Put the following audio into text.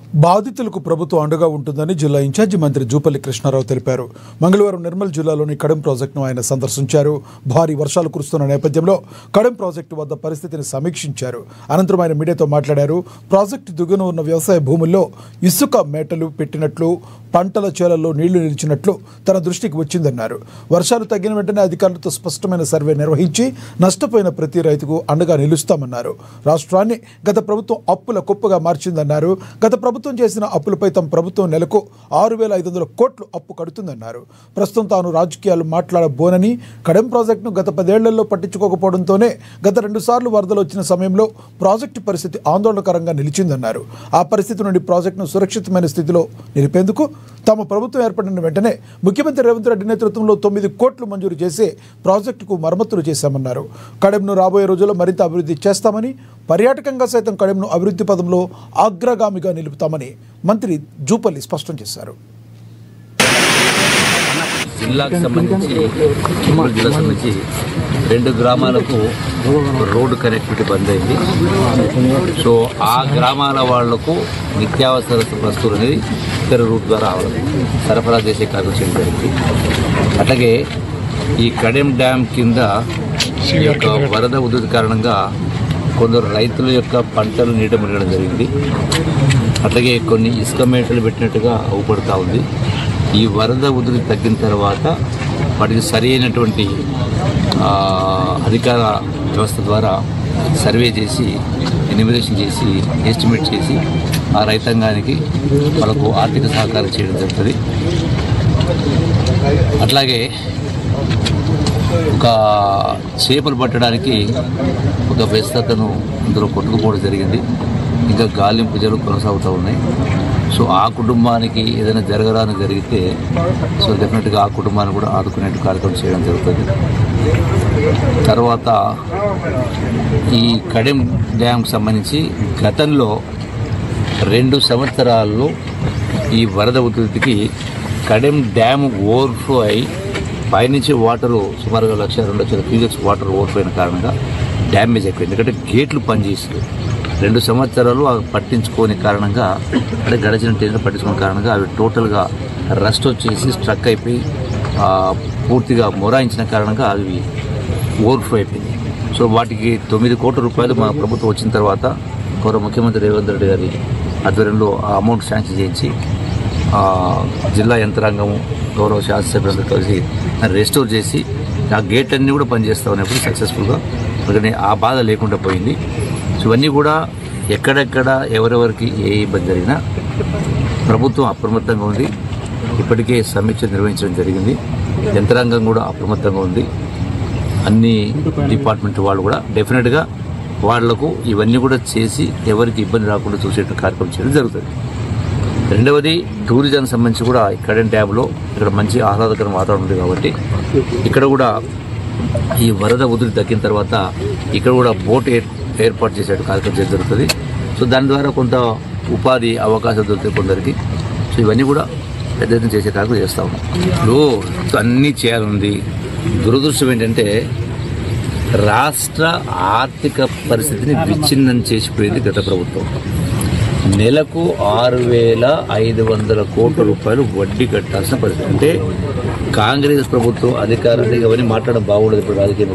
బాధితులకు ప్రభుత్వం అండగా ఉంటుందని జిల్లా ఇన్ఛార్జి మంత్రి జూపల్లి కృష్ణారావు తెలిపారు. మంగళవారం నిర్మల్ జిల్లాలోని కడెం ప్రాజెక్టును ఆయన సందర్శించారు. భారీ వర్షాలు కురుస్తున్న నేపథ్యంలో కడెం ప్రాజెక్టు వద్ద పరిస్థితిని సమీక్షించారు. అనంతరం ఆయన మీడియాతో మాట్లాడారు. ప్రాజెక్టు దిగువన ఉన్న వ్యవసాయ భూముల్లో ఇసుక మేటలు పెట్టినట్లు, పంటల చేలల్లో నీళ్లు నిలిచినట్లు తన దృష్టికి వచ్చిందన్నారు. వర్షాలు తగ్గిన వెంటనే అధికారులతో స్పష్టమైన సర్వే నిర్వహించి నష్టపోయిన ప్రతి రైతుకు అండగా నిలుస్తామన్నారు. రాష్ట్రాన్ని గత ప్రభుత్వం అప్పుల కుప్పగా మార్చిందన్నారు. గత ప్రభుత్వం చేసిన అప్పులపై తమ ప్రభుత్వం నెలకు 6,500 కోట్లు అప్పు కడుతుందన్నారు. ప్రస్తుతం తాను రాజకీయాలు మాట్లాడబోనని, కడెం ప్రాజెక్టును గత 10 ఏళ్లలో పట్టించుకోకపోవడంతోనే గత 2 సార్లు వరదలు వచ్చిన సమయంలో ప్రాజెక్టు పరిస్థితి ఆందోళనకరంగా నిలిచిందన్నారు. ఆ పరిస్థితి నుండి ప్రాజెక్టును సురక్షితమైన స్థితిలో నిలిపేందుకు తమ ప్రభుత్వం ఏర్పడిన వెంటనే ముఖ్యమంత్రి రేవంత్ రెడ్డి నేతృత్వంలో 9 కోట్లు మంజూరు చేసి ప్రాజెక్టుకు మరమ్మతులు చేశామన్నారు. కడెంను రాబోయే రోజుల్లో మరింత అభివృద్ధి చేస్తామని, పర్యాటకంగా సైతం కడెంను అభివృద్ధి పదంలో అగ్రగామిగా నిలుపుతామని మంత్రి జూపల్లి స్పష్టం చేశారు. జిల్లాకు సంబంధించి 2 గ్రామాలకు రోడ్డు కనెక్టివిటీ బంద్ అయింది. సో ఆ గ్రామాల వాళ్లకు నిత్యావసర వస్తువులు అనేది ఇతర రూట్ ద్వారా సరఫరా చేసే కార్యక్రమం చేయడం జరిగింది. అట్లాగే ఈ కడెం డ్యామ్ కింద ఈ యొక్క వరద ఉధృతి కారణంగా కొందరు రైతుల యొక్క పంటలు నీట మునగడం జరిగింది. అట్లాగే కొన్ని ఇసుక మేటలు పెట్టినట్టుగా అవుపడుతూ ఉంది. ఈ వరద ఉధృతి తగ్గిన తర్వాత వాటికి సరి అయినటువంటి అధికార వ్యవస్థ ద్వారా సర్వే చేసి, ఎన్యుమరేషన్ చేసి, ఎస్టిమేట్ చేసి ఆ రైతాంగానికి వాళ్ళకు ఆర్థిక సహకారం చేయడం జరుగుతుంది. అట్లాగే ఒక చేపలు పట్టడానికి ఒక వ్యస్తతను అందులో కొట్టుకుపోవడం జరిగింది. ఇంకా గాలింపు పూజలు కొనసాగుతూ ఉన్నాయి. సో ఆ కుటుంబానికి ఏదైనా జరగరాని జరిగితే సో డెఫినెట్గా ఆ కుటుంబాన్ని కూడా ఆదుకునేట్టు కార్యక్రమం చేయడం జరుగుతుంది. తర్వాత ఈ కడెం డ్యామ్కి సంబంధించి గతంలో 2 సంవత్సరాల్లో ఈ వరద ఉధృతికి కడెం డ్యామ్ ఓవర్ఫ్లో అయి పైనుంచి వాటరు సుమారుగా 1,02,00,000 క్యూసెక్స్ వాటర్ ఓవర్ఫ్లో అయిన కారణంగా డ్యామేజ్ అయిపోయింది. ఎందుకంటే గేట్లు పనిచేస్తుంది. 2 సంవత్సరాలు అవి పట్టించుకోని కారణంగా, అంటే గడిచిన టైంలో పట్టించుకునే కారణంగా అవి టోటల్గా రస్ట్ వచ్చేసి స్ట్రక్ అయిపోయి పూర్తిగా మొరాయించిన కారణంగా అవి ఓవర్ఫ్లో అయిపోయింది. సో వాటికి 9 కోట్ల రూపాయలు మా ప్రభుత్వం వచ్చిన తర్వాత గౌరవ ముఖ్యమంత్రి రేవంత్ రెడ్డి గారి ఆధ్వర్యంలో ఆ అమౌంట్ శాంక్షన్ చేయించి జిల్లా యంత్రాంగము, గౌరవ శాసనసభ్యులందరూ కలిసి రెస్టోర్ చేసి ఆ గేట్లన్నీ కూడా పనిచేస్తూ ఉన్నప్పుడు సక్సెస్ఫుల్గా, ఎందుకంటే ఆ బాధ లేకుండా పోయింది. సో ఇవన్నీ కూడా ఎక్కడెక్కడ ఎవరెవరికి ఏ ఇబ్బంది జరిగినా ప్రభుత్వం అప్రమత్తంగా ఉంది. ఇప్పటికే సమీక్ష నిర్వహించడం జరిగింది. యంత్రాంగం కూడా అప్రమత్తంగా ఉంది. అన్ని డిపార్ట్మెంట్ వాళ్ళు కూడా డెఫినెట్గా వాళ్లకు ఇవన్నీ కూడా చేసి ఎవరికి ఇబ్బంది రాకుండా చూసేట కార్యక్రమం చేయడం జరుగుతుంది. రెండవది, టూరిజం సంబంధించి కూడా కడెం డ్యామ్లో ఇక్కడ మంచి ఆహ్లాదకర వాతావరణం ఉంది కాబట్టి ఇక్కడ కూడా ఈ వరద ఉధృతి తగ్గిన తర్వాత ఇక్కడ కూడా బోట్ ఏర్పాటు చేసే కార్యక్రమం చేయడం జరుగుతుంది. సో దాని ద్వారా కొంత ఉపాధి అవకాశం దొరుకుతాయి కొందరికి. సో ఇవన్నీ కూడా పెద్ద ఎత్తున చేసే కార్యక్రమం చేస్తూ ఉన్నాం. ఇప్పుడు అన్నీ చేయాలంది. దురదృష్టం ఏంటంటే రాష్ట్ర ఆర్థిక పరిస్థితిని విచ్ఛిన్నం చేసిపోయింది గత ప్రభుత్వం. నెలకు 6,500 కోట్ల రూపాయలు వడ్డీ కట్టాల్సిన పరిస్థితి. అంటే కాంగ్రెస్ ప్రభుత్వం అధికారులు అవన్నీ మాట్లాడడం బాగుండదు ఇప్పుడు రాజకీయ